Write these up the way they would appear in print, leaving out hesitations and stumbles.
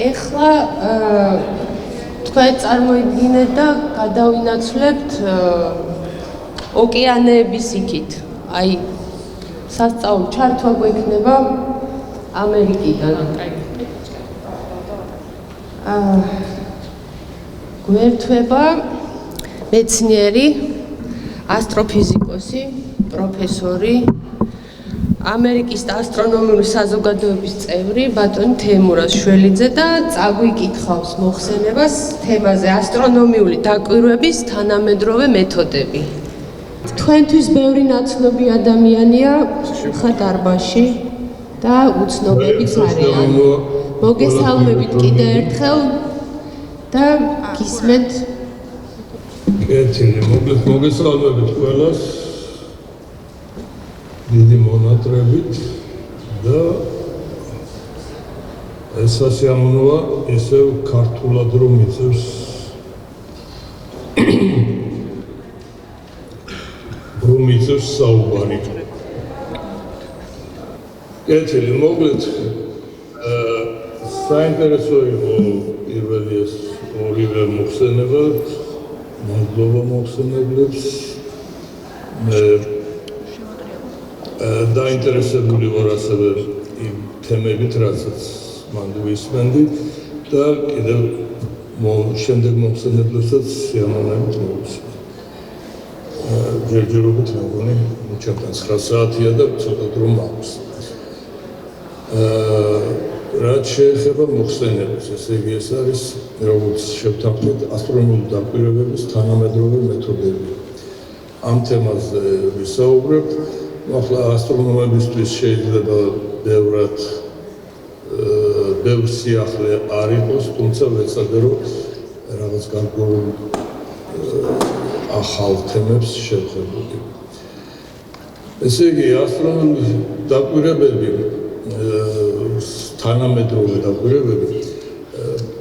ეხლა თქვენ წარმოიდგინეთ და გადავინაცვლებთ ოკეანეების იქით. აი სასწავლო ჩართვა გვექნება ამერიკიდან. გვერდება მეცნიერი, ასტროფიზიკოსი, პროფესორი, ამერიკის ასტრონომიული საზოგადოების წევრი ბატონი თეიმურაზ შველიძე და წაგვიკითხავს მოხსენებას თემაზე ასტრონომიული დაკვირვების თანამედროვე მეთოდები. თქვენთვის ბევრი ნაცნობი ადამიანია ხა დარბაზში და უცნობებიც არიან. მოგესალმებით კიდევ ერთხელ და გისმენთ. კეთილი, მოგესალმებით ყველას. დიდი მონატრებით და ეს სასიამოვნოა ისევ ქართულად რომ იწევს საუბარი. კეთილი, მოკლედ საინტერესო იყო პირველი ეს ორივე მოხსენება, მადლობა მოხსენებლებს. დაინტერესებული ვარ ასევე იმ თემებით, რასაც მან ვისმენდი და კიდევ შემდეგ მოხსენებლებსაც სიამოვნებით მოვუსმენ. ჯერჯერობით მეგონი ჩემთან 9 საათია და ცოტა დრო მაქვს. რაც შეეხება მოხსენებას, ესე იგი ეს არის როგორც შევთანხმდით ასტრონომიული დაკვირვებების თანამედროვე მეთოდები. ამ თემაზე ვისაუბრებ. ახლა ასტრონომებისთვის შეიძლება ბევრი სიახლე არ იყოს, თუმცა ვეცადე რომ რაღაც გარკვეულ ახალ თემებს შევხედოთ. ესე იგი, ასტრონომიული დაკვირვებები, თანამედროვე დაკვირვებები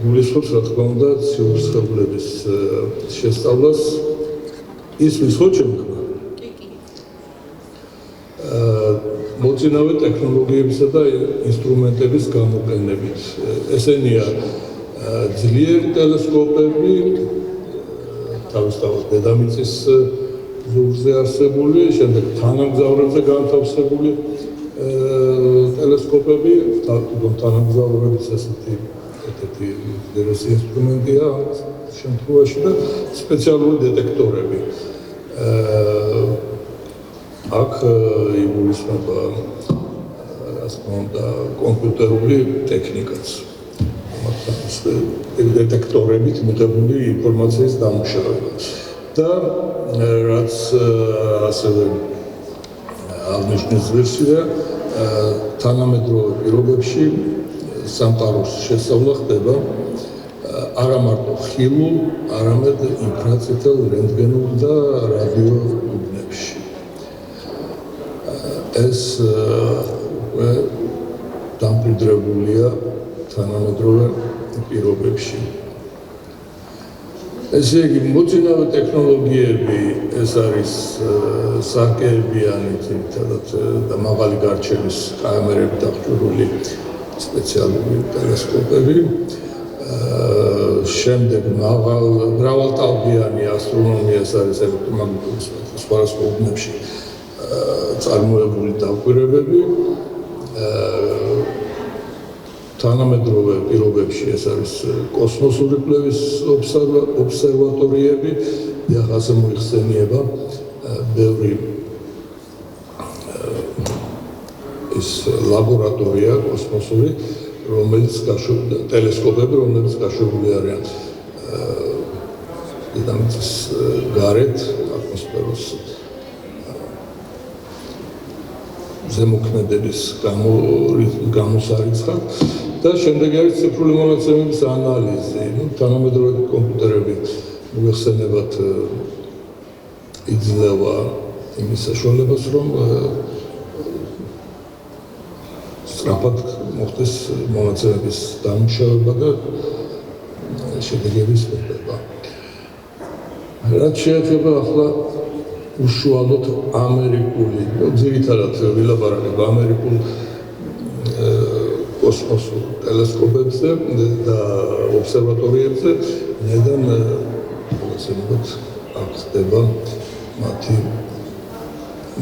გულისხმობს, რა თქმა უნდა, ციურის ხელოვნების შესწავლას. ისმის ხო ჩემგან? მოწინავე ტექნოლოგიებისა და ინსტრუმენტების გამოყენებით. ესენია ძლიერი ტელესკოპები, თავისთავად დედამიწის ზურგზე არსებული, შემდეგ თანამგზავრებზე განთავსებული ტელესკოპები, თანამგზავრების ესეთი ერთ-ერთი ინსტრუმენტია შემთხვევაში და სპეციალური დეტექტორები. აქ იგულისხმება ასე უნდა კომპიუტერული ტექნიკაც. დეტექტორებით მიღებული ინფორმაციის დამუშავება. და რაც ასევე აღნიშნეს ვერსია, თანამედროვე პირობებში სამყაროს შესწავლა ხდება არა მარტო ხილულ, არამედ ინფრაწითელ, რენტგენულ და რადიო უბნებში. ეს დამკვიდრებულია თანამედროვე პირობებში. ესე იგი, მოწინავე ტექნოლოგიები, ეს არის სარკეებიანი ძირითადად და მაღალი გარჩევის კამერებით აღჭურვილი სპეციალური ტელესკოპები. შემდეგ მრავალტალღიანი ასტრონომია, ეს არის ელექტრომაგნიტური სხვადასხვა უბნებში წარმოებული დაკვირვებები. თანამედროვე პირობებში ეს არის კოსმოსური კვლევის ობსერვატორიები, ახლა მოიხსენიება ბევრი ის ლაბორატორია კოსმოსური, რომელიც ტელესკოპები, რომელიც გაშვებული არიან დედამიწის გარეთ, ატმოსფეროს ზემოქმედების გამოსარიცხად და შემდეგ არის ციფრული მონაცემების ანალიზი. თანამედროვე კომპიუტერები მოიხსენებათ იძლევა იმის საშუალებას, რომ სწრაფად მოხდეს მონაცემების დამუშავება და შედეგების მიღება. რაც შეეხება ახლა უშუალოდ ამერიკული, ძირითადად ვილაპარაკებ ამერიკულ კოსმოსურ ტელესკოპებზე და ობსერვატორიებზე, ნედან მოსებოთ აქ ხდება მათი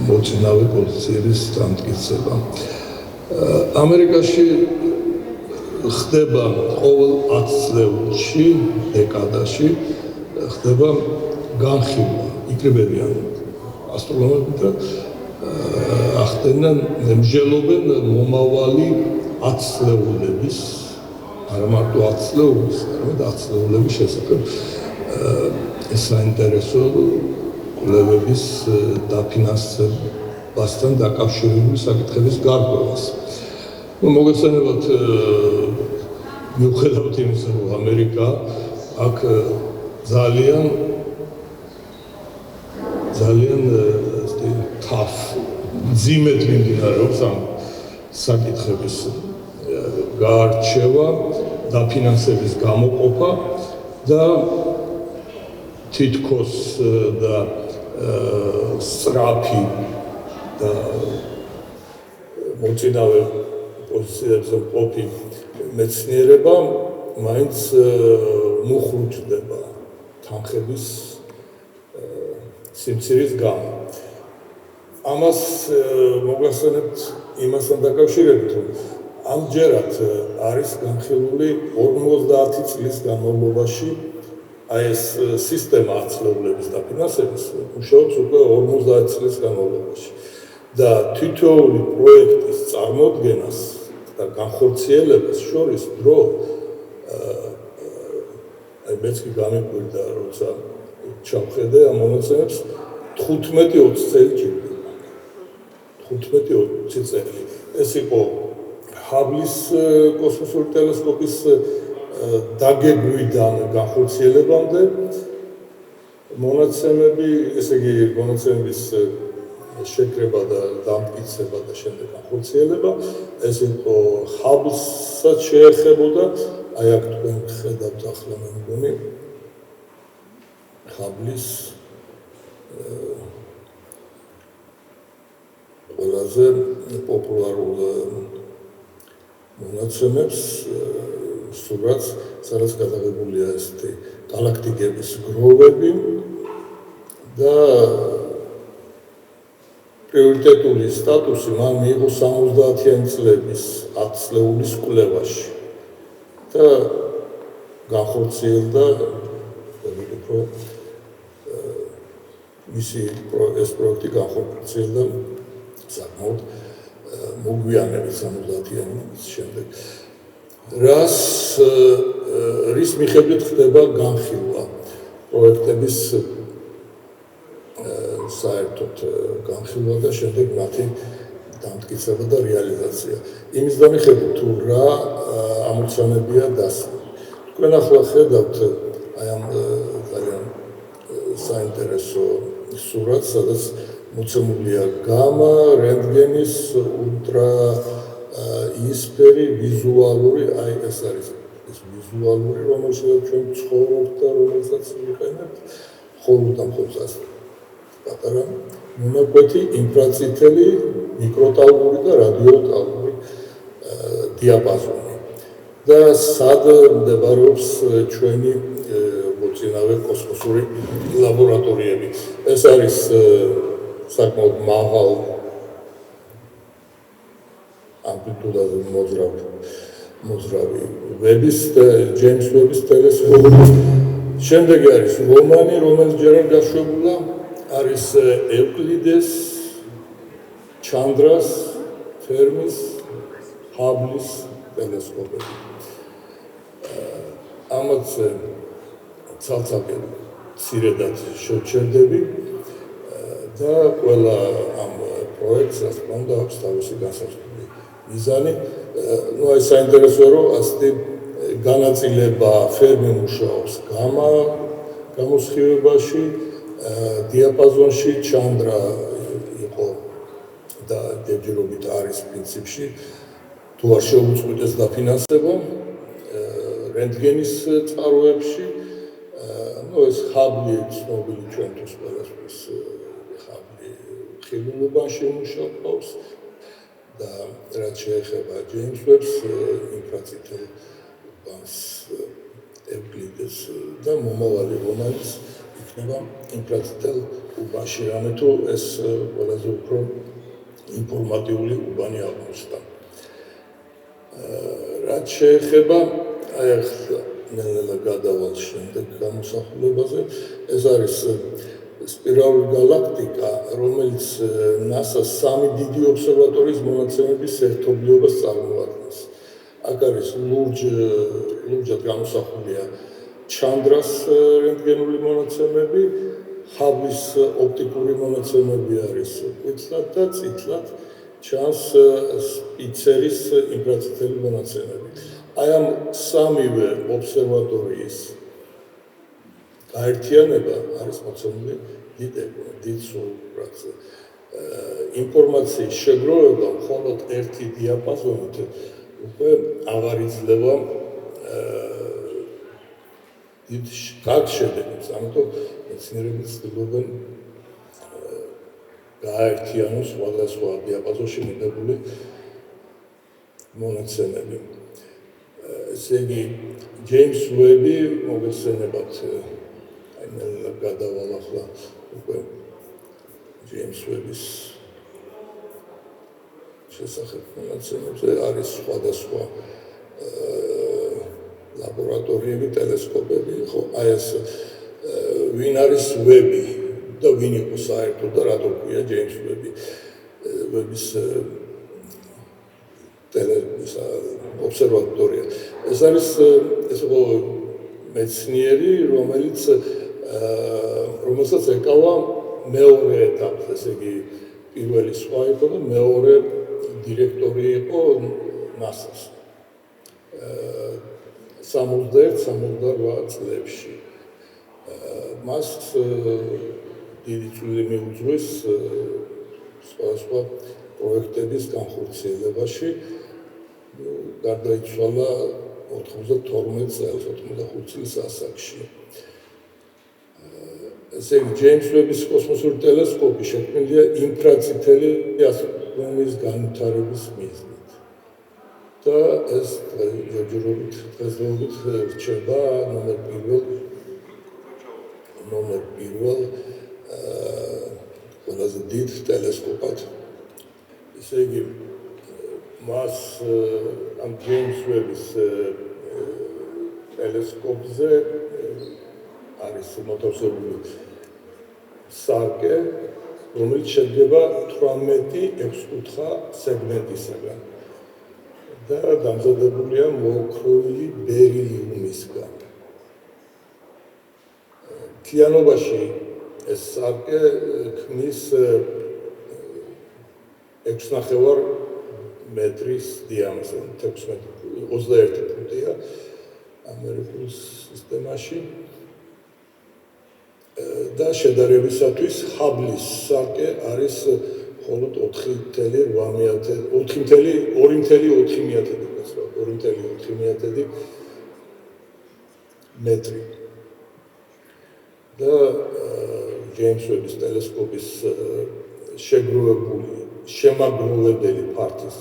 მოწინავე პოზიციების დამტკიცება. ამერიკაში ხდება ყოველ 10 წლებში, დეკადაში ხდება განხილვა, იკრიბებიან ასტრონომები და ახდენენ მსჯელობენ მომავალი 10 წლეულების, არა მარტო 10 წლეულის, არამედ 10 წლეულების შესახებ საინტერესო კვლევების დაფინანსებასთან დაკავშირებული საკითხების გარკვევას. მოგესალმებით, მიუხედავად იმისა, რომ ამერიკა აქ ძალიან tough ძიმედ მიმდინარეობს ამ საკითხების გაარჩევა, დაფინანსების გამოყოფა და თითქოს და სწრაფი და მოწინავე პოზიციებზე მყოფი მეცნიერება მაინც მუხრუჭდება თანხების სიმცირის გამო. ამას მოგახსენებთ იმასთან დაკავშირებით, რომ ამჯერად არის განხილული 50 წლის განმავლობაში აი ეს სისტემა 10 წლეულების დაფინანსების მუშაობს უკვე 50 წლის განმავლობაში და თითოეული პროექტის წარმოდგენას და განხორციელებას შორის დრო აი მეც კი გამიკვირდა, როცა ჩავხედე ამ მონაცემებს 15-20 წელი ჭირდება. 15-20 წელი. ეს იყო ჰაბლის კოსმოსური ტელესკოპის დაგეგმვიდან განხორციელებამდე მონაცემები, ესე იგი მონაცემების შეკრება და დამტკიცება და შემდეგ განხორციელება, ეს იყო ჰაბლსაც შეეხებოდა, აი აქ თქვენ ხედავთ ახლა მე მგონი ჰაბლის ყველაზე პოპულარულ მონაცემებს სურათს, სადაც გადაღებულია ესეთი galaktikების გროვები და პრიორიტეტული სტატუსი მან მიიღო 70-იანი წლების 10 წლეულის კვლევაში და განხორციელდა უფრო მისი ეს პროექტი განხორციელდა საკმაოდ მოგვიანებით 70-იანის შემდეგ. რის მიხედვით ხდება განხილვა პროექტების საერთოდ განხილვა და შემდეგ მათი დამტკიცება და რეალიზაცია. იმის გამიხედვით თუ რა ამოცანებია დასმული. თქვენ ახლა ხედავთ აი ამ ძალიან საინტერესო სურათს, სადაც მოცემულია გამა, რენტგენის, ულტრა ისფერი, ვიზუალური, აი ეს არის ეს ვიზუალური, რომელსაც ჩვენ ცხოვრობთ და რომელსაც ვიყენებთ, ხოლმე და მხოლოდ პატარა მონაკვეთი, ინფრაწითელი, მიკროტალღური და რადიოტალღური დიაპაზონი. და სად მდებარეობს ჩვენი მოწინავე კოსმოსური ლაბორატორიები. ეს არის საკმაოდ მაღალ ამპლიტუდაზე მოძრავი ვების და ჯეიმს ვების ტელესკოპი. შემდეგ არის რომანი, რომელიც ჯერ არ გაშვებულა, არის ევკლიდეს, ჩანდრას, ფერმის, ჰაბლის ტელესკოპები. ამათ ცალ-ცალკე მცირედად შევჩერდები და ყველა ამ პროექტს, რაც უნდა აქვს თავისი განსაზღვრული მიზანი. ნუ აი საინტერესოა, რომ ასეთი განაწილება ფერმი მუშაობს გამა გამოსხივებაში, დიაპაზონში ჩანდრა იყო და ჯერჯერობით არის პრინციპში თუ არ შეუწყვეტეს დაფინანსება რენტგენის წყაროებში. ნუ ეს ჰაბლი ცნობილი ჩვენთვის ყველასთვის ჰაბლი ხილულობაში მუშაობს და რაც შეეხება ჯეიმს ვებს ინფრაწითელ უბანს ევკლიდეს და მომავალი რომანიც იქნება ინფრაწითელ უბანში, რამე თუ ეს ყველაზე უფრო ინფორმატიული უბანი აღმოჩნდა. რაც შეეხება აი ახლა ნელა გადავალ შემდეგ გამოსახულებაზე, ეს არის სპირალური გალაქტიკა, რომელიც NASA-ს 3 დიდი ობსერვატორიის მონაცემების ერთობლიობას წარმოადგენს. აქ არის ლურჯად გამოსახულია ჩანდრას რენტგენული მონაცემები, ჰაბლის ოპტიკური მონაცემები არის კვიცლად და წითლად ჩანს სპიცერის ინფრაწითელი მონაცემები. აი ამ სამივე ობსერვატორიის გაერთიანება არის მოცემული დიდ სურათზე. ინფორმაციის შეგროვება მხოლოდ ერთი დიაპაზონით უკვე აღარ იძლევა დიდ შედეგებს, ამიტომ მეცნიერები ცდილობენ გააერთიანოს სხვადასხვა დიაპაზონში მიღებული მონაცემები. ესე იგი, ჯეიმს ვები მოგესწრებათ, გადავალ ახლა უკვე ჯეიმს ვების შესახებ მონაცემებზე არის სხვადასხვა ლაბორატორიები, ტელესკოპები, ხო, აი ეს ვინ არის ვები და ვინ იყო საერთოდ და რატო ქვია ჯეიმს ვების ობსერვატორია. ეს არის მეცნიერი, რომელსაც ეკავა მეორე ეტაპი, ესე იგი პირველი სხვა იყო და მეორე დირექტორი იყო NASA-ს 61-68 წლებში. მას დიდი წვლილი მიუძღვის სხვადასხვა პროექტების განხორციელებაში. გარდაიცვალა 92 წელს, 85 წლის ასაკში. ესე იგი, ჯეიმს ვების კოსმოსური ტელესკოპი შექმნილია ინფრაწითელი ასტრონომიის განვითარების მიზნით. და ეს დღესდღეობით რჩება ნომერ პირველ ყველაზე დიდ ტელესკოპად. ესე იგი, მას ამ ჯეიმს ვების ტელესკოპზე არის მოთავსებული სარკე, რომელიც შედგება 18 6-კუთხა სეგმენტისაგან და დამზადებულია მოოქროვილი ბერილიუმისგან. მთლიანობაში ეს სარკე ქმნის 6,5 მეტრის დიამეტრს, 21 ფუტია ამერიკულ სისტემაში. და შედარებისათვის ჰაბლის სარკე არის მხოლოდ 2.4 მეტრი. და ჯეიმს ვების ტელესკოპის შემაგროვებელი ფართის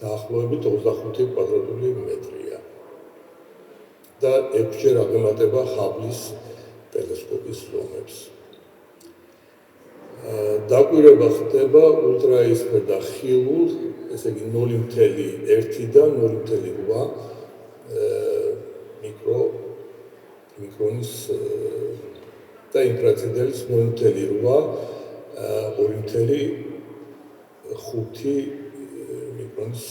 დაახლოებით 25 კვადრატული მეტრია. და 6-ჯერ აღემატება ჰაბლის ტელესკოპის ზომებს. დაკვირვება ხდება ულტრაიისფერ და ხილულ, ესე იგი 0.1-დან 0.8 მიკრონის და ინფრაწითელის 0.8 2.5 მიკრონის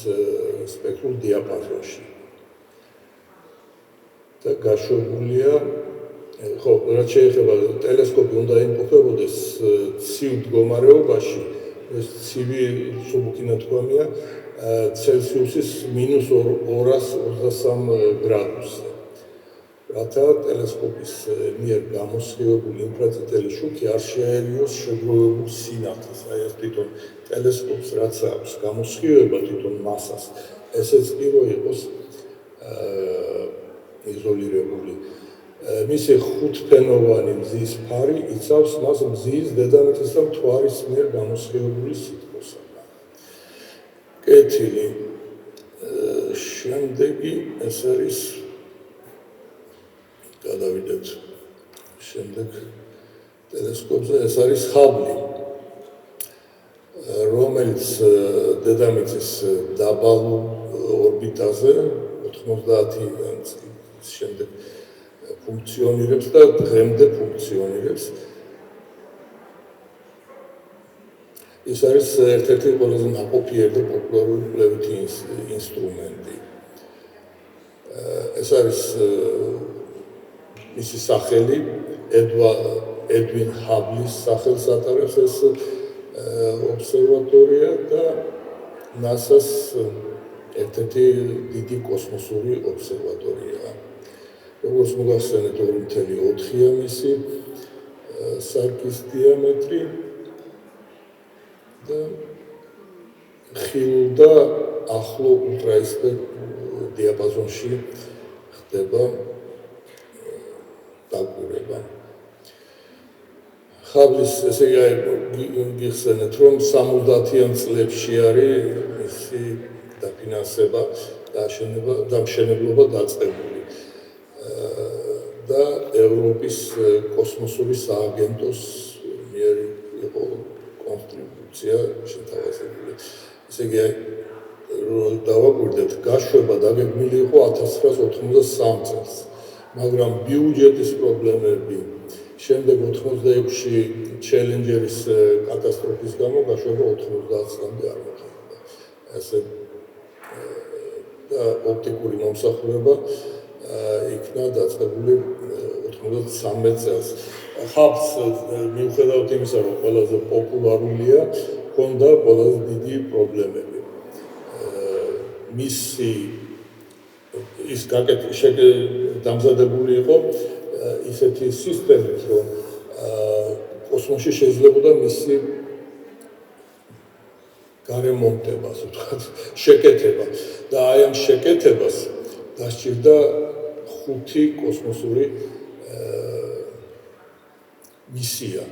სპექტრულ დიაპაზონში. და გაშვებულია ხო, რაც შეეხება ტელესკოპი უნდა იმყოფებოდეს ცივ მდგომარეობაში, ეს ცივი სუბუქი ნათქვამია ცელსიუსის -223 გრადუსზე. რათა ტელესკოპის მიერ გამოსხივებული ინფრაწითელი შუქი არ შეერიოს შეგროვებულ სინათლეს. აი ეს თვითონ ტელესკოპს რაც აქვს გამოსხივება თვითონ მასას, ესეც კი რო იყოს იზოლირებული. მისი ხუთფენოვანი მზის ფარი იცავს მას მზის, დედამიწის და მთვარის მიერ გამოსხივებული სითბოსაგან. კი, კეთილი. შემდეგი ეს არის გადავიდეთ შემდეგ ტელესკოპზე ეს არის ჰაბლი, რომელიც დედამიწის დაბალ ორბიტაზე 90 წლის შემდეგ ფუნქციონირებს და დღემდე ფუნქციონირებს. ეს არის ერთ-ერთი ყველაზე ნაყოფიერი და პოპულარული კვლევითი ინსტრუმენტი. ეს არის მისი სახელი ედვინ ჰაბლის სახელს ატარებს ეს ობსერვატორია და NASA-ს ერთ-ერთი დიდი კოსმოსური ობსერვატორია. როგორც მოგახსენეთ 2.4-ია მისი სარკის დიამეტრი და ხილ და ახლო ულტრაისფერ დიაპაზონში ხდება დაკვირვება. ჰაბლის ესე გიხსენეთ, რომ 70-იან წლებში არის მისი დაფინანსება და დამშენებლობა დაწყებული და ევროპის კოსმოსური სააგენტოს მიერ იყო კონსტრუქცია შეთავაზებული. ესე იგი, დავაკვირდეთ, გაშვება დაგეგმილი იყო 1993 წელს, მაგრამ ბიუჯეტის პრობლემები, შემდეგ 86-ში ჩელენჯერის კატასტროფის გამო გაშვება 90 წლამდე არ მოხერხდა. ესე და ოპტიკური მომსახურება იქნა დაწყებული 93 წელს. ჰაბლს მიუხედავად იმისა, რომ ყველაზე პოპულარულია, ჰქონდა ყველაზე დიდი პრობლემები. მისი ის დამზადებული იყო ისეთი სისტემით, რომ კოსმოსში შეიძლებოდა მისი გარემონტება, ასე ვთქვათ, შეკეთება და აი ამ შეკეთებას დასჭირდა 5 კოსმოსური მისია.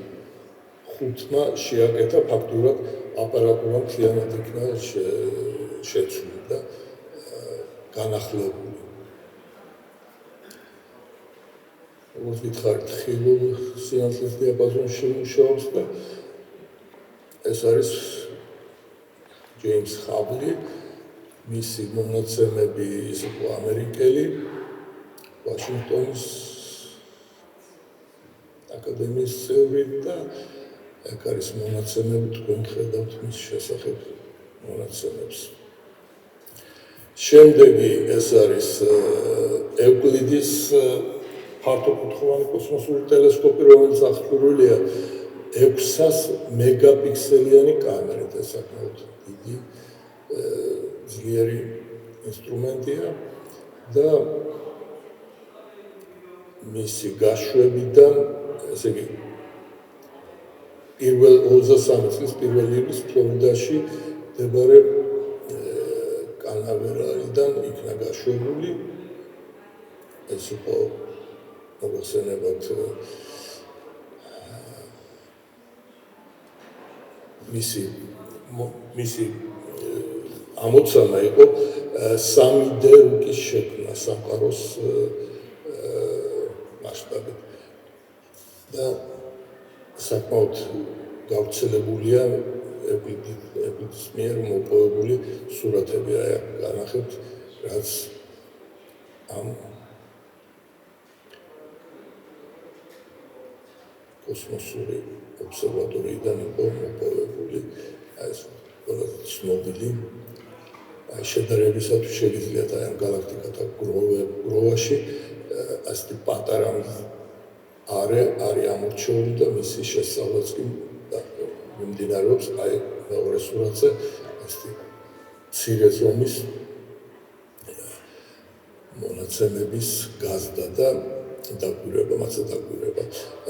5-მა შეაკეთა ფაქტურად აპარატურა მთლიანად იქნა შეცვლილი და განახლებული. როგორც ვითხარით, ხილულ სინათლის დიაპაზონში მუშაობს და ეს არის ჯეიმს ჰაბლი, მისი მონაცემები ის იყო ამერიკელი, ვაშინგტონის აკადემიის წევრი და აქ არის მონაცემები, თქვენ ხედავთ მის შესახებ მონაცემებს. შემდეგი ეს არის ევკლიდის ფართოკუთხოვანი კოსმოსური ტელესკოპი, რომელიც აღჭურვილია 600 მეგაპიქსელიანი კამერით, ეს საკმაოდ დიდი ძლიერი ინსტრუმენტია და მისი გაშვებიდან, ესე იგი, 23 წლის 1 ივლის ფლორიდაში მდებარე კანავერალიდან იქნა გაშვებული. ეს იყო მოგხსენებათ მისი ამოცანა იყო 3D რუკის შექმნა სამყაროს მასშტაბით და საკმაოდ გავრცელებულია ევკლიდის მიერ მოპოვებული სურათები. აი აქ განახებთ, რაც ამ კოსმოსური ობსერვატორიიდან იყო მოპოვებული. აი ეს ყველაზე ცნობილი შედარებისათვის შეგიძლიათ აი ამ გალაქტიკათა გროვაში ასეთი პატარა არის ამორჩეული და მისი შესწავლაც კი მიმდინარეობს აი მეორე სურათზე ასეთი მცირე ზომის მონაცემების გაზრდა და დაკვირვება, მასა დაკვირვება.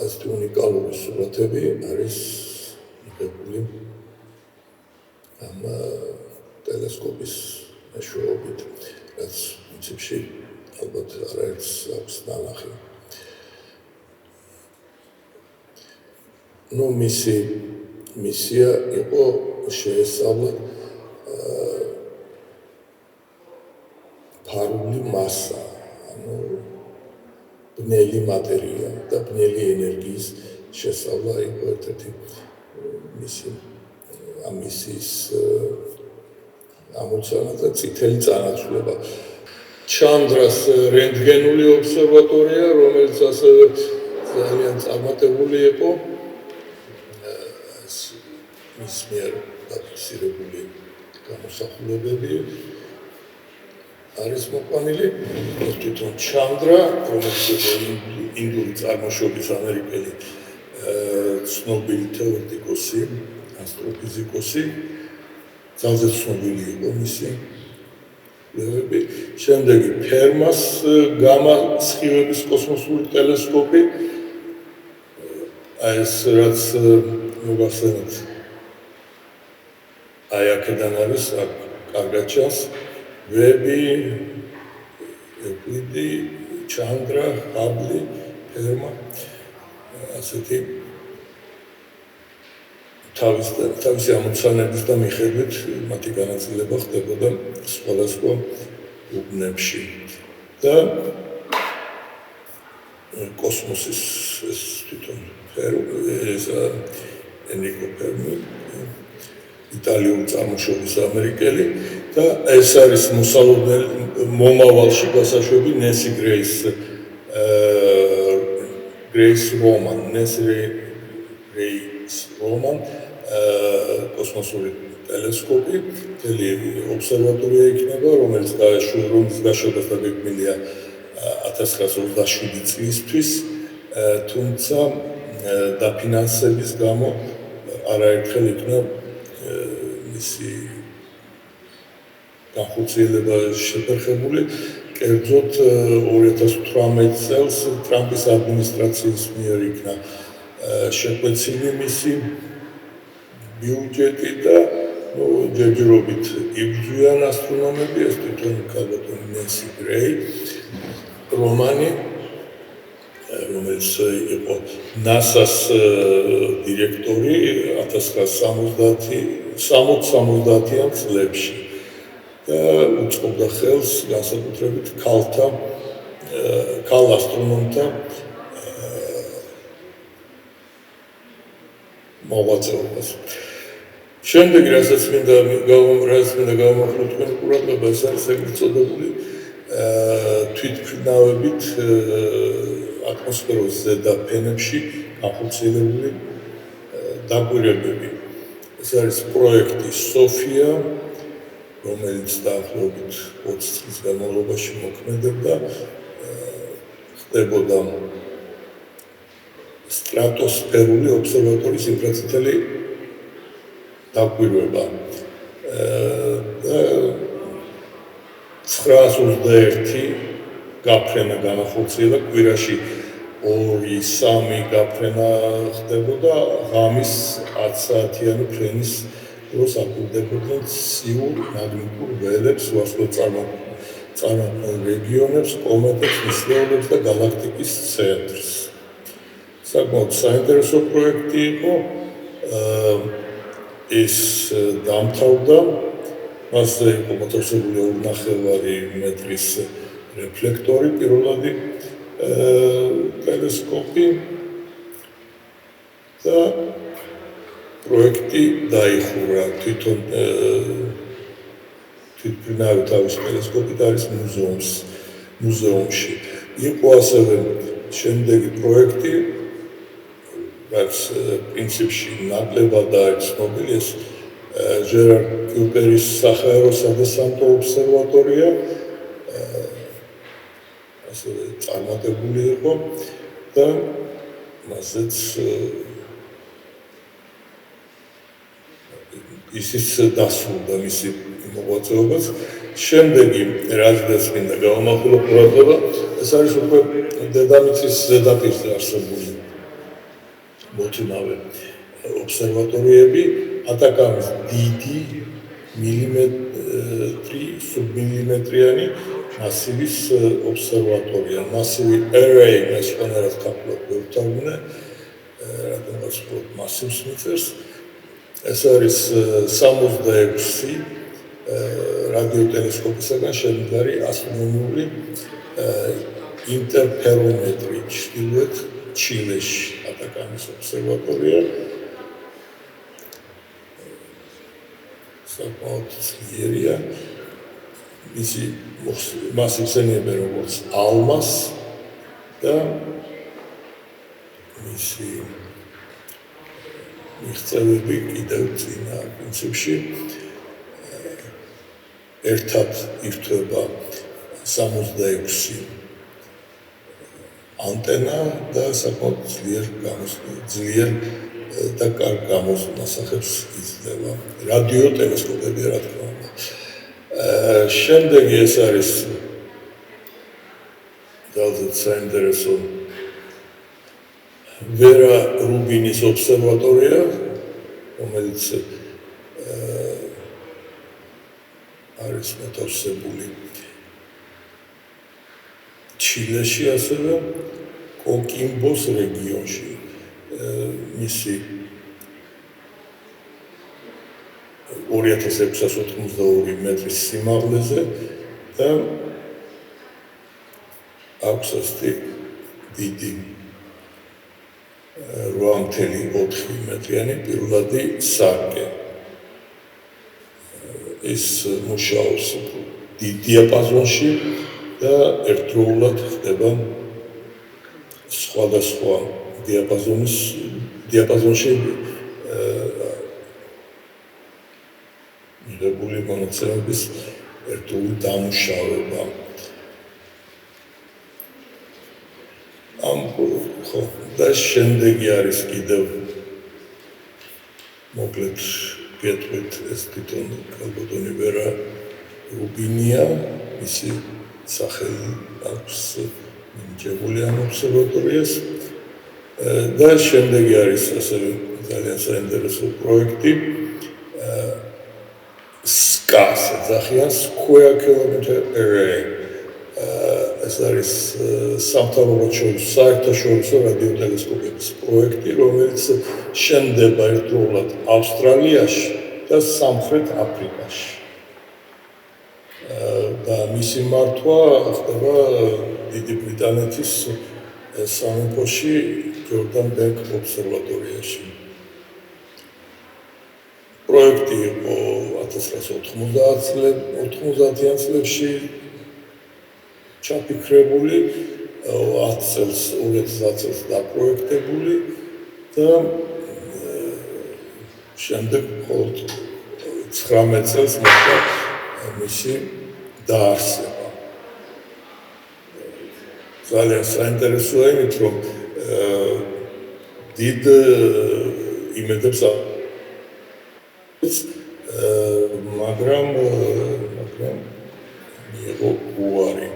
ასეთი უნიკალური სურათები არის მიღებული ამ ტელესკოპის მეშვეობით, რაც პრინციპში ალბათ არაერთს აქვს ნანახი. მისი მისია იყო შეესწავლა ბნელი მატერია და ბნელი ენერგიის შესწავლა იყო ერთ-ერთი მისი ამ მისიის ამოცანა და წითელი წანაცვლება. ჩანდრას რენტგენული ობსერვატორია, რომელიც ასევე ძალიან წარმატებული იყო მის მიერ დაფიქსირებული გამოსახულებები არის მოყვანილი. თვითონ ჩანდრა, რომელიც იყო ინდური წარმოშობის ამერიკელი ცნობილი თეორეტიკოსი, ასტროფიზიკოსი, ძალზე ცნობილი იყო მისი კვლევები. შემდეგი ფერმას გამა სხივების კოსმოსური ტელესკოპი, ეს რაც მოგახსენებთ, აი აქედან არის, აქ კარგად ჩანს, ვები, ეკვიდი, ჩანდრა, ჰაბლი, ფერმა, ასეთი თავისი ამოცანების და მიხედვით მათი განაწილება ხდებოდა სხვადასხვა უბნებში და კოსმოსის ეს თვითონ ენრიკო ფერმი, იტალიური წარმოშობის ამერიკელი და ეს არის მოსალოდნელი მომავალში გასაშვები ნესი გრეის რომან კოსმოსური ტელესკოპი, მთელი ობსერვატორია იქნება, რომელიც გაშვებას დაგეგმილია 1927 წლისთვის, თუმცა დაფინანსების გამო არაერთხელ იქნა მისი განხორციელება შეფერხებული. კერძოდ 2018 წელს ტრამპის ადმინისტრაციის მიერ იქნა შეკვეცილი მისი ბიუჯეტი და ჯერჯერობით იბრძვიან ასტრონომები, ეს თვითონ ქალბატონი ნენსი გრეი, რომანი, რომელიც იყო ნასას დირექტორი 1960-70-იან წლებში და უწყობდა ხელს განსაკუთრებით ქალ ასტრონომთა მოღვაწეობას. შემდეგი, რასაც მინდა გავამახვილოთ თქვენ ყურადღება, ეს არის ეგრეთ წოდებული თვითმფრინავებით ატმოსფეროს ზედა ფენებში განხორციელებული დაკვირვებები. ეს არის პროექტი სოფია, რომელიც დაახლოებით 20 წლის განმავლობაში მოქმედებდა, ხდებოდა სტრატოსფერული ობსერვატორიის ინფრაწითელი დაკვირვება. 921 გაფრენა განახორციელა, კვირაში 2-3 გაფრენა ხდებოდა, ღამის 10 საათიანი ფრენის დროს აკვირდებოდნენ ციურ მაგნიტურ ველებს, წარმოქმნილ რეგიონებს, კომეტებს, ნისლეულებს და გალაქტიკის ცენტრს. საკმაოდ საინტერესო პროექტი იყო, ის დამთავრდა, მასზე იყო მოთავსებული 2,5 მეტრის რეფლექტორი, პირველადი ტელესკოპი და პროექტი დაიხურა. თვითონ თვითმფრინავი თავის ტელესკოპით არის მუზეუმში. იყო ასევე შემდეგი პროექტი, რაც პრინციპში ნაკლებად არის ცნობილი, ეს ჟერარ კიუპერის საჰაერო სადესანტო ობსერვატორია, ასევე წარმატებული იყო და მასეც ისიც დასრულდა მისი მოღვაწეობაც. შემდეგი, რაც მინდა გავამახვილო ყურადღება, ეს არის უკვე დედამიწის ზედაპირზე არსებული მოთინავე ობსერვატორიები, ატაკამის დიდი სუბმილიმეტრიანი მასივის ობსერვატორია, მასივი array, mēs panērāt kāpļot pūrtaune, rādamās pūt masivs mīcers. Es არის 66 რადიოტელესკოპისაგან შემდგარი ასტრონომიული ინტერფერომეტრი ჩრდილოეთ ჩილეში ატაკამის ობსერვატორია. საკმაოდ ძლიერია. მას იხსენიებენ როგორც ალმას და მისი მიღწევები კიდევ წინა პრინციპში ერთად ირთვება 66 ანტენა და საკმაოდ ძლიერ და კარგ გამოსახებს იძლევა. რადიო ტელესკოპები რა თქმა უნდა. შემდეგი ეს არის ძალზედ საინტერესო ვერა რუბინის ობსერვატორია, რომელიც არის მოთავსებული ჩილეში, ასევე კოკიმბოს რეგიონში. მისი 2682 მეტრის სიმაღლეზე და აქვს ასეთი დიდი 8.4 მეტრიანი პირველადი სარკე. ის მუშაობს დიდ დიაპაზონში და ერთდროულად ხდება სხვადასხვა დიაპაზონში მიღებული მონაცემების ერთდროული დამუშავება. და შემდეგი არის კიდევ მოკლედ გეტყვით ეს თვითონ ალბათონი ვერა რუბინია, მისი სახელი აქვს მინიჭებული ამ ობსერვატორიას და შემდეგი არის ასევე ძალიან საინტერესო პროექტი SCAS ეძახიან Square Kilometer Array. ეს არის საერთაშორისო რადიოტელესკოპების პროექტი, რომელიც შენდება ერთდროულად ავსტრალიაში და სამხრეთ აფრიკაში. და მისი მართვა ხდება დიდი ბრიტანეთის სამეფოში ჯორდან ბერგ ობსერვატორიაში. პროექტი იყო 1990-იან წლებში ჩაფიქრებული, 2010 წელს დაპროექტებული და შემდეგ მხოლოდ 19 წელს მოხდა მისი დაარსება. ძალიან საინტერესოა იმით, რომ დიდ იმედებს მაგრამ მიიღო უარი.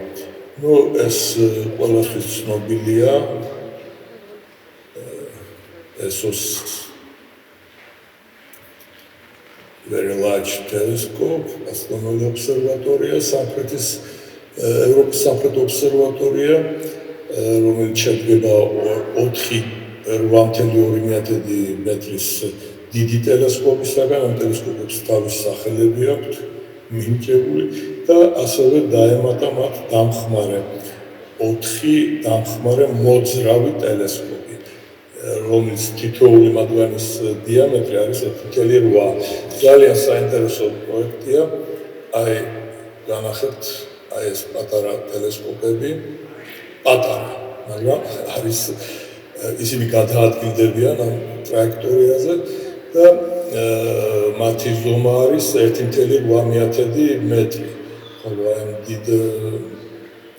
ეს ყველასთვის ცნობილია ESO's very large telescope, ასტრონომიული ობსერვატორია, ევროპის სამხრეთ ობსერვატორია, რომელიც შედგება 8.2 მეტრის დიდი ტელესკოპისაგან, ამ ტელესკოპებს თავის სახელები აქვთ მინიჭებული და ასევე დაემატა მათ დამხმარე 4 დამხმარე მოძრავი ტელესკოპი, რომლის თითოეული მათგანის დიამეტრი არის 1.8. ძალიან საინტერესო პროექტია. განახებთ ეს პატარა ტელესკოპები, პატარა, მაგრამ არის ისინი გადაადგილდებიან ამ ტრაექტორიაზე და მათი ზომა არის 1.8 მეტრი. ხოლო ამ დიდ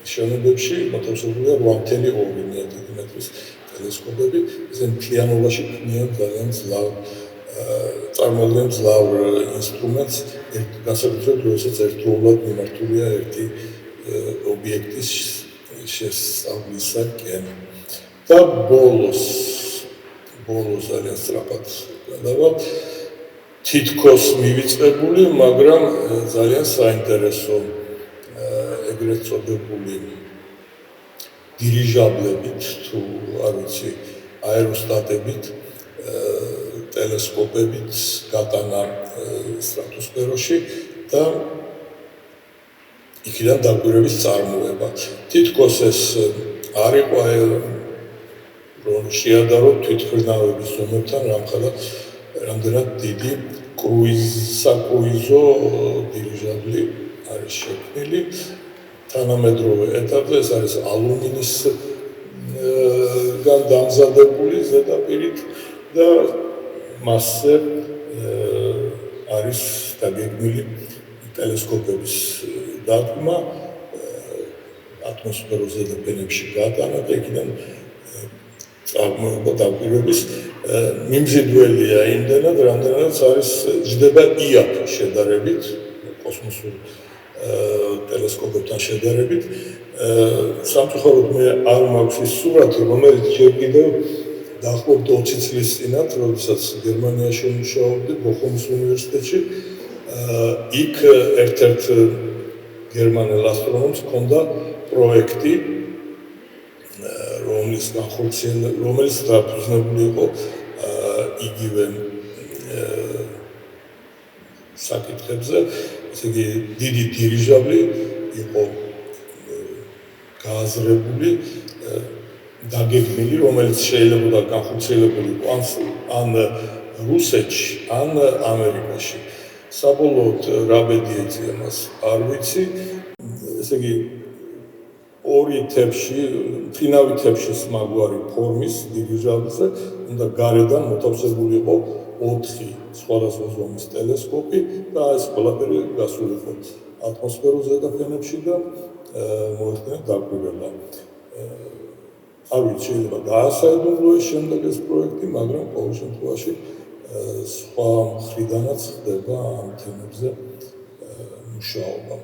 შენობებში მოთავსებულია 8.2 მეტრის ტელესკოპები. ესე მთლიანობაში ქმნიან ძალიან წარმოადგენენ ძლავ ინსტრუმენტს, განსაკუთრებით როდესაც ერთდროულად მიმართულია ერთი ობიექტის შესწავლისაკენ. და ბოლოს ძალიან სწრაფად გადავალთ, თითქოს მივიწყებული, მაგრამ ძალიან საინტერესო ეგრეთ წოდებული დირიჟაბლებით თუ არ ვიცი აეროსტატებით ტელესკოპებით გატანა სტრატოსფეროში და იქიდან დაკვირვების წარმოება. თითქოს ეს არ იყო რომ შეადაროთ თვითმფრინავების ზომებთან რამდენად დიდი საკრუიზო დირიჟაბლი არის შექმნილი. თანამედროვე ეტაპზე ეს არის ალუმინისგან დამზადებული ზედაპირით და მასზე არის დაგეგმილი ტელესკოპების დადგმა ატმოსფეროს ზედაპირებში გატანა და იქიდან წარმოება დაკვირვების მიმზიდველია იმდენად, რამდენადაც არის ჯდება იაფ შედარებით კოსმოსურ ტელესკოპებთან შედარებით. სამწუხაროდ მე არ მაქვს ის სურათი, რომელიც ჯერ კიდევ დაახლოებით 20 წლის წინათ, როდესაც გერმანიაში მუშაობდი ბოხუმის უნივერსიტეტში, იქ ერთ-ერთ გერმანელ ასტრონომს ჰქონდა პროექტი, რომელიც დაფუძნებული იყო იგივე საკითხებზე, ესე იგი დიდი დირიჟაბლი იყო გააზრებული, დაგეგმილი, რომელიც შეიძლება განხორციელებული ან რუსეთში, ან ამერიკაში. საბოლოოდ რა ბედი ეწია მას არ ვიცი, ესე იგი ორი თებში, მფრინავი თებში მაგვარი ფორმის დირიჟაბლზე უნდა გარედან მოთავსებული იყო 4 სხვადასხვა ზომის ტელესკოპი და ეს ყველაფერი გასულიყო ატმოსფეროს ზედაფენებში და მოეხდინა დაკვირვება. არ ვიცი, შეიძლება გაასაიდუმლო ეს შემდეგ ეს პროექტი, მაგრამ ყოველ შემთხვევაში სხვა მხრიდანაც ხდება ამ თემებზე მუშაობა.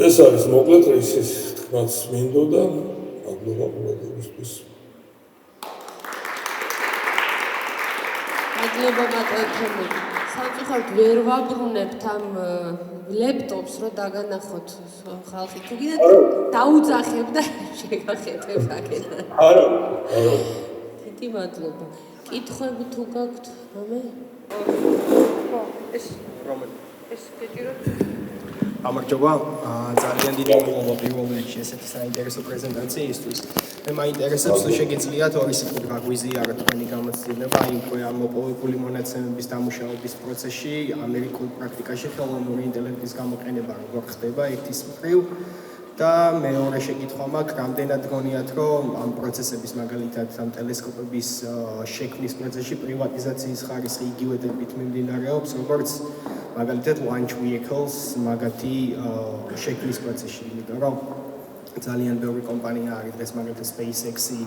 ეს არის მოკლედ ისიც თქმაც მინდოდა, მადლობა ყურადღებისთვის. მადლობა ბატონო. სამწუხაროდ ვერ ვაბრუნებთ ამ ლეპტოპს, რომ დაგანახოთ ხალხი. თუ კიდე დაუძახებ და შეგახედებ აქედან. არა. დიდი მადლობა. კითხვები თუ გაქვთ, მამე? ხო, ეს რომელი? ეს გეჭიროთ? გამარჯობა, ძალიან დიდი მადლობა პირველ რიგში ესეთი საინტერესო პრეზენტაციისთვის. მე მაინტერესებს თუ შეგიძლიათ ორი სიტყვით გაგვიზიაროთ თქვენი გამოცდილება იმ მოპოვებული მონაცემების დამუშავების პროცესში, ამერიკულ პრაქტიკაში ხელოვნური ინტელექტის გამოყენება როგორ ხდება ერთის მხრივ და მეორე შეკითხვა მაქვს, რამდენად გონიათ, რომ ამ პროცესების მაგალითად ამ ტელესკოპების შექმნის პროცესში პრივატიზაციის ხარისხი იგივე ტემპით მიმდინარეობს, როგორც მაგალითად launch vehicles მაგათი შექმნის პროცესში, იმიტომ რომ ძალიან ბევრი კომპანია არის დღეს მაგალითად SpaceX-ი,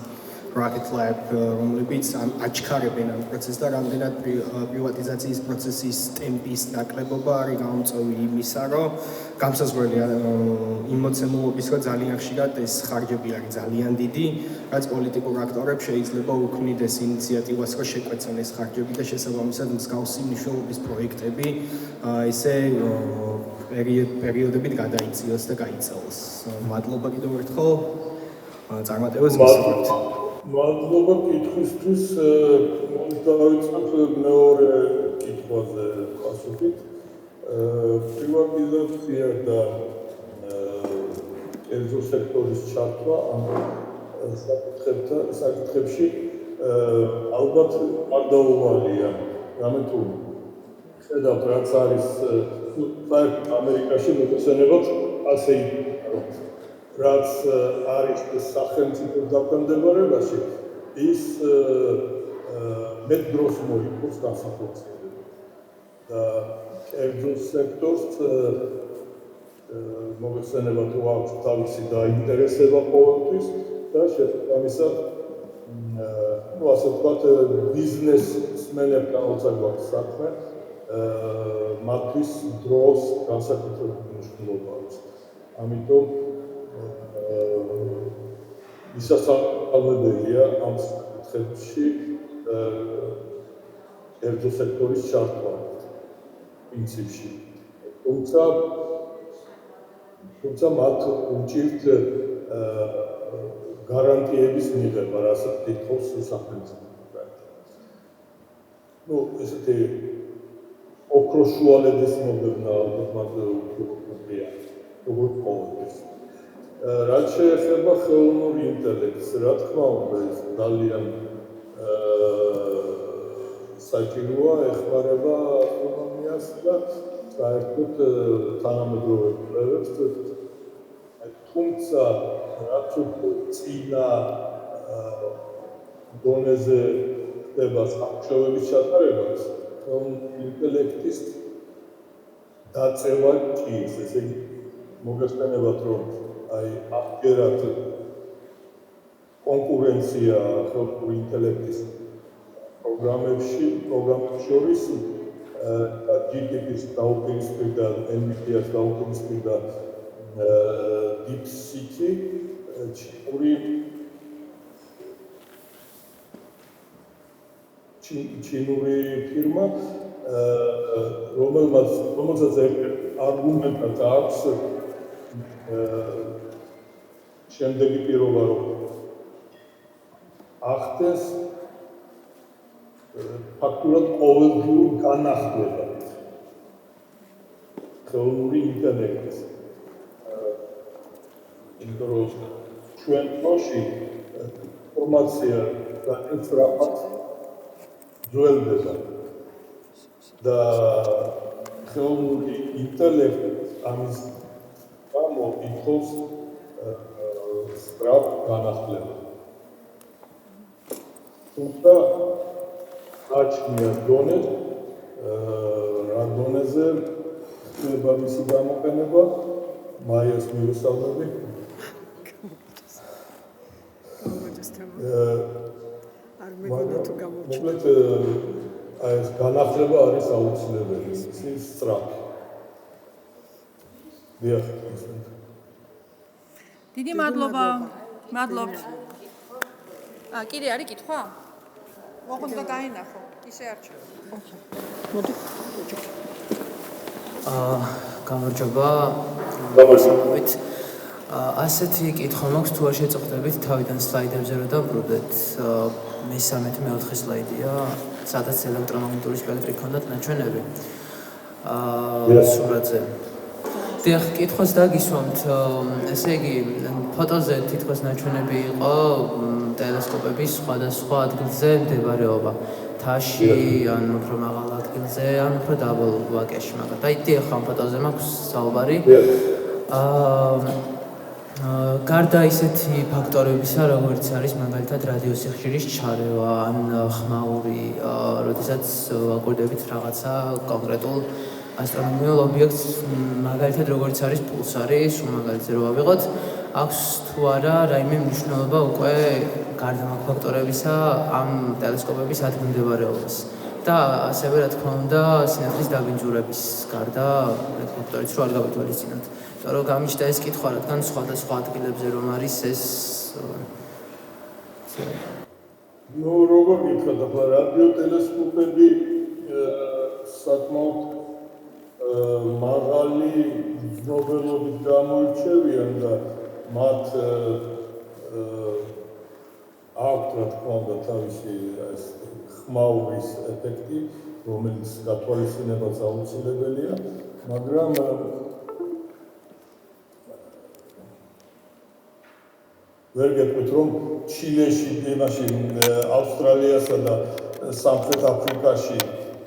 Rocket Lab, რომლებიც აჩქარებენ ამ პროცესს და რამდენად პრივატიზაციის პროცესის ტემპის ნაკლებობა არის გამომწვევი იმისა, რომ გამსაზღვრელია იმ მოცემულობის, რომ ძალიან ხშირად ეს ხარჯები არის ძალიან დიდი, რაც პოლიტიკურ აქტორებს შეიძლება უქმნიდეს ინიციატივას, რომ შეკვეცონ ეს ხარჯები და შესაბამისად მსგავსი მნიშვნელობის პროექტები ესე პერიოდებით გადაიწიოს და გაიწელოს. მადლობა კიდევ ერთხელ წარმატებას გისურვებთ. მადლობა კითხვისთვის. დავიწყებ მეორე კითხვაზე პასუხით. პრივატიზაცია და კერძო სექტორის ჩართვა ამ საკითხებში ალბათ არ დაუვალია. რამე თუ ხედავთ, რაც არის ამერიკაში მოხსენებად ასე რომ რაც არის სახელმწიფო დაქვემდებარებაში, ის მეტ დროს მოიგებს განსახორციელებლად. და კერძო სექტორს მოხსენება თუ აქვს თავისი დაინტერესება ყოველთვის და შესაბამისად ასე ვთქვათ ბიზნესმენებთან როცა გვაქვს საქმე, მათთვის დროს განსაკუთრებული მნიშვნელობა აქვს. ამიტომ მისასალმებელია ამ საკითხებში კერძო სექტორის ჩართვა პრინციპში. თუმცა მათ უჭირთ გარანტიების მიღება, რასაც კითხავს სახელმწიფო. ესეთი ოქროს შუალედის მოგებნა ალბათ მათ უფრო როგორც ყოველთვის. რაც შეეხება ხელოვნურ ინტელექტს, რა თქმა უნდა, ეს ძალიან საჭიროა, ეხმარება ავტონომიას და საერთოდ თანამედროვე კვლევებს. თუმცა რაც წინა დონეზე ხდება სამუშაოების ჩატარება, ხელოვნური ინტელექტის დაწევა კი ის, ესე იგი მოგესწრებათ, რომ აი ამჯერად კონკურენცია ხელოვნური ინტელექტის პროგრამებში შორის GPT-ს დაუპირისპირდა, NVIDIA-ს დაუპირისპირდა DeepSeek-ი, ჩინური ფირმა, რომელსაც არგუმენტად აქვს შემდეგი პირობა, რომ ახდენს ფაქტურად ყოველდღიური განახლება ხელოვნური ინტელექტის. იმიტომ რომ ჩვენ დროში ინფორმაცია ძალიან სწრაფად ძველდება და ხელოვნური ინტელექტი ამის გამო ითხოვს სწრაფ განახლებას. თუმცა გაჩნია დონე, რა დონეზე ხდება მისი გამოყენება, მაიას მივესალმები. მოკლედ აი ეს განახლება არის აუცილებელი, ის სწრაფი. დიახ. დიდი მადლობა. მადლობთ. კიდე არის კითხვა? მოხონდა დაინახო, ისე არჩევ. მოდი. გამარჯობა. გამარჯობებით. ასეთი კითხვა მაქვს, თუ არ შეწყვეტებით თავიდან სლაიდებზე რომ დავბრუნდეთ. მე-13 სლაიდია, სადაც ელექტრომაგნიტური სპექტრი ჰქონდათ ნაჩვენები. სურათზე. დიახ, კითხვას დაგისვამთ. ესე იგი, ფოტოზე თითქოს ნაჩვენები იყო ტელესკოპების სხვადასხვა ადგილზე მდებარეობა. თაში, ან უფრო მაღალ ადგილზე, ან უფრო დაბალ ვაკეში, მაგრამ დიახ, ამ ფოტოზე მაქვს საუბარი. გარდა ისეთი ფაქტორებისა, როგორც არის მაგალითად რადიოსიხშირის ჩარევა, ან ხმაური, როდესაც აკვირდებით რაღაცა კონკრეტულ ასტრონომიულ ობიექტს, მაგალითად როგორც არის პულსარი, სულ მაგალითზე რო ავიღოთ, აქვს თუ არა რაიმე მნიშვნელობა უკვე გარდა მაგ ფაქტორებისა ამ ტელესკოპების ადგილმდებარეობას. და ასევე რა თქმა უნდა, სინათლის დაბინძურების გარდა ეგ ფაქტორიც რო არ გავითვალისწინოთ. იმიტომ რომ გამიჩნდა ეს კითხვა, რადგან სხვადასხვა ადგილებზე რომ არის ეს ნუ როგორ გითხრათ, ახლა რადიოტელესკოპები საკმაოდ მაღალი ცნობილობით გამოირჩევიან და მათ აქვთ რა თქმა უნდა თავისი ეს ხმაურის ეფექტი, რომელიც გათვალისწინებაც აუცილებელია, მაგრამ ვერ გეტყვით, რომ ჩილეში, იმაში, ავსტრალიასა და სამხრეთ აფრიკაში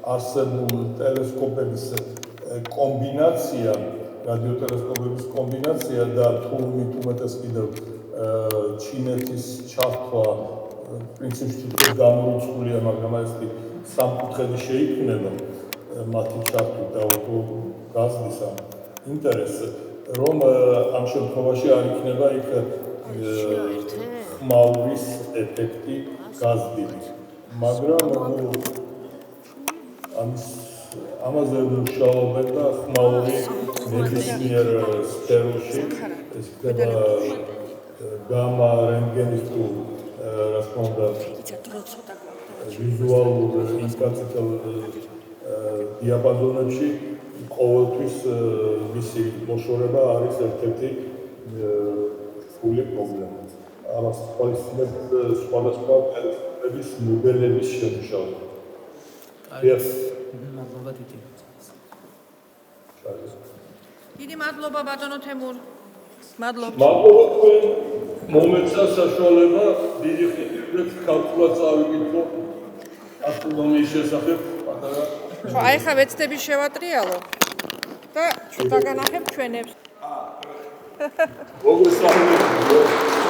არსებულ ტელესკოპების კომბინაცია, რადიოტელესკოპების კომბინაცია და თუ მით უმეტეს კიდევ ჩინეთის ჩართვა პრინციპში გამორიცხულია, მაგრამ ეს სამკუთხედი შეიქმნება მათი ჩართვით და გაზრდის ამ ინტერესს, რომ ამ შემთხვევაში არ იქნება იქ ხმაურის ეფექტი გაზრდილი. მაგრამ ამაზე მუშაობენ და ხმაური ნებისმიერ სფეროში ეს ხდება გამა რენტგენის თუ რა თქმა უნდა ვიზუალურ ინდიკაციულ დიაპაზონებში ყოველთვის მისი მოშორება არის ერთ-ერთი სრული პრობლემა. ამას თვალისწინებს სხვადასხვა ტელესკოპების მოდელების შემუშავება. მადლობა დიდი. დიდი მადლობა ბატონო თემურ. მადლობთ. მადლობა თქვენ მომეცა საშუალება დიდი ხილით ქართულად წავიკითხო ავტონომიის შესახებ პატარა. ხო, აი ხა ვეცდები შევატრიალო და დაგანახებ ჩვენებს. მოგესალმებით.